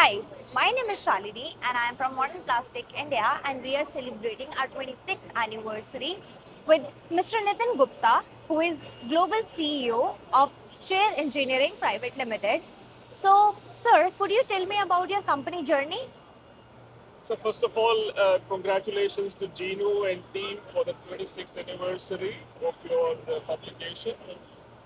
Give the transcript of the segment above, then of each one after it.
Hi, my name is Shalini and I am from Modern Plastic India, and we are celebrating our 26th anniversary with Mr. Nitin Gupta, who is Global CEO of Stair Engineering Private Limited. So, sir, could you tell me about your company journey? So first of all, congratulations to Genu and team for the 26th anniversary of your publication.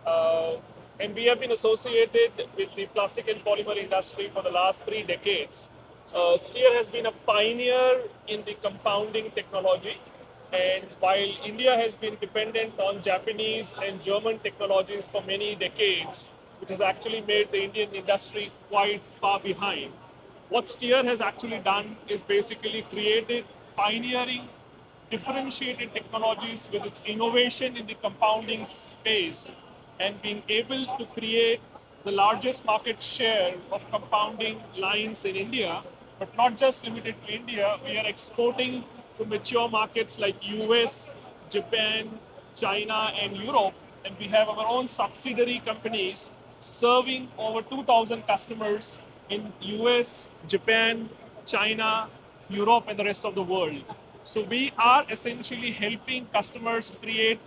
Uh, and we have been associated with the plastic and polymer industry for the last 3 decades. Steer has been a pioneer in the compounding technology. And while India has been dependent on Japanese and German technologies for many decades, which has actually made the Indian industry quite far behind, what Steer has actually done is basically created pioneering differentiated technologies with its innovation in the compounding space and being able to create the largest market share of compounding lines in India, but not just limited to India. We are exporting to mature markets like US, Japan, China, and Europe, and we have our own subsidiary companies serving over 2,000 customers in US, Japan, China, Europe, and the rest of the world. So we are essentially helping customers create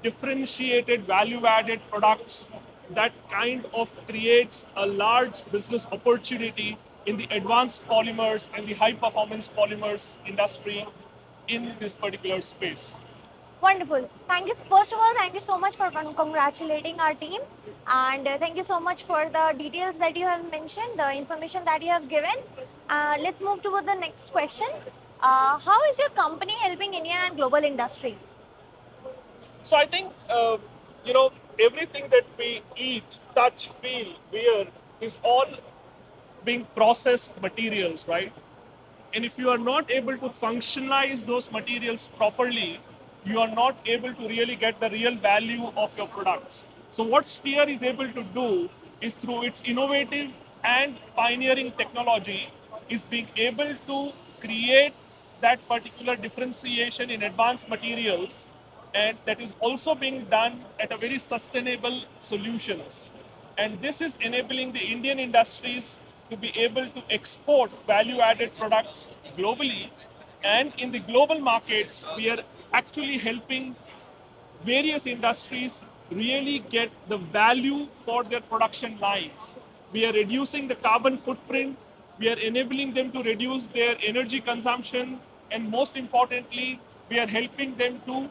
differentiated value-added products that kind of creates a large business opportunity in the advanced polymers and the high-performance polymers industry in this particular space. Wonderful. Thank you. First of all, thank you so much for congratulating our team. And thank you so much for the details that you have mentioned, the information that you have given. Let's move to the next question. How is your company helping Indian and global industry? So I think everything that we eat, touch, feel, wear is all being processed materials, right? And if you are not able to functionalize those materials properly, you are not able to really get the real value of your products. So what Steer is able to do is through its innovative and pioneering technology is being able to create that particular differentiation in advanced materials, and that is also being done at a very sustainable solutions. And this is enabling the Indian industries to be able to export value added products globally. And in the global markets, we are actually helping various industries really get the value for their production lines. We are reducing the carbon footprint, we are enabling them to reduce their energy consumption, and most importantly, we are helping them to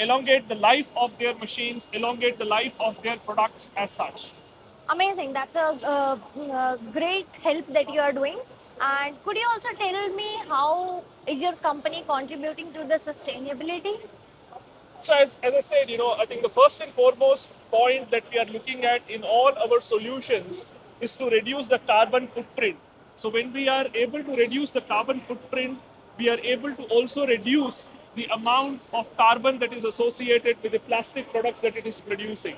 elongate the life of their machines, elongate the life of their products as such. Amazing. That's a great help that you are doing. And could you also tell me how is your company contributing to the sustainability? So as I said, I think the first and foremost point that we are looking at in all our solutions is to reduce the carbon footprint. So when we are able to reduce the carbon footprint, we are able to also reduce the amount of carbon that is associated with the plastic products that it is producing.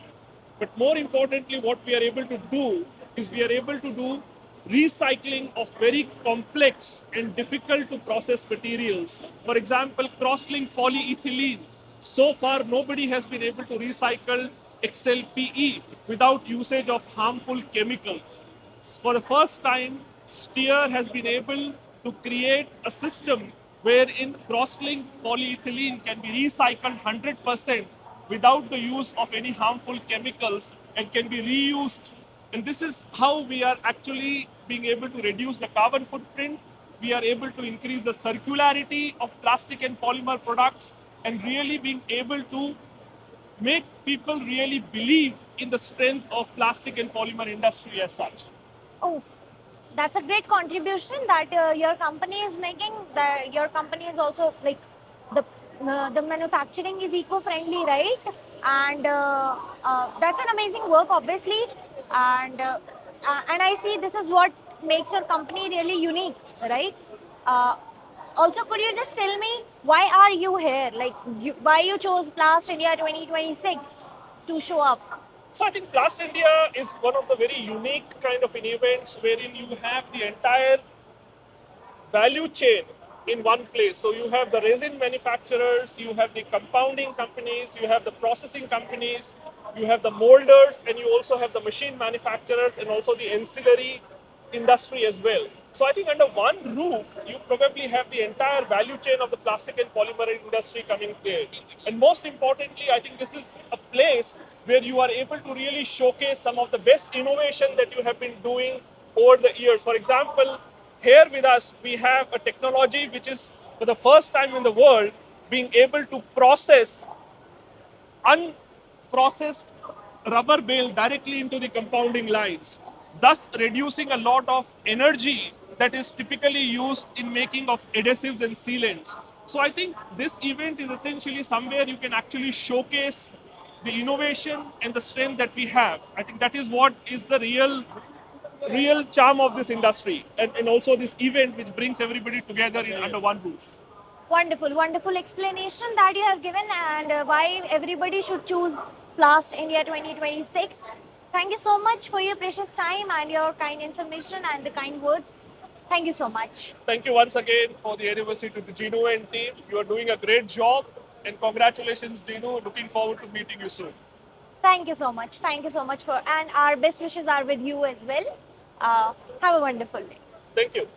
But more importantly, what we are able to do is we are able to do recycling of very complex and difficult to process materials. For example, cross-linked polyethylene. So far, nobody has been able to recycle XLPE without usage of harmful chemicals. For the first time, Steer has been able to create a system wherein cross-linked polyethylene can be recycled 100% without the use of any harmful chemicals and can be reused. And this is how we are actually being able to reduce the carbon footprint. We are able to increase the circularity of plastic and polymer products and really being able to make people really believe in the strength of plastic and polymer industry as such. Oh, that's a great contribution that your company is making. That your company is also like the manufacturing is eco-friendly, right? And that's an amazing work, obviously. And I see this is what makes your company really unique, right? Uh, Also, could you just tell me why are you here? Like, why you chose Blast India 2026 to show up? So I think Blast India is one of the very unique kind of events wherein you have the entire value chain in one place. So you have the resin manufacturers, you have the compounding companies, you have the processing companies, you have the molders, and you also have the machine manufacturers and also the ancillary industry as well. So I think under one roof, you probably have the entire value chain of the plastic and polymer industry coming there. And most importantly, I think this is a place where you are able to really showcase some of the best innovation that you have been doing over the years. For example, here with us, we have a technology which is for the first time in the world being able to process unprocessed rubber bale directly into the compounding lines, thus reducing a lot of energy that is typically used in making of adhesives and sealants. So I think this event is essentially somewhere you can actually showcase the innovation and the strength that we have. I think that is what is the real charm of this industry, and also this event which brings everybody together in under one roof. Wonderful, wonderful explanation that you have given, and why everybody should choose Plast India 2026. Thank you so much for your precious time and your kind information and the kind words. Thank you so much. Thank you once again for the anniversary to the Gino and team. You are doing a great job, and congratulations, Gino. Looking forward to meeting you soon. Thank you so much. Thank you so much and our best wishes are with you as well. Have a wonderful day. Thank you.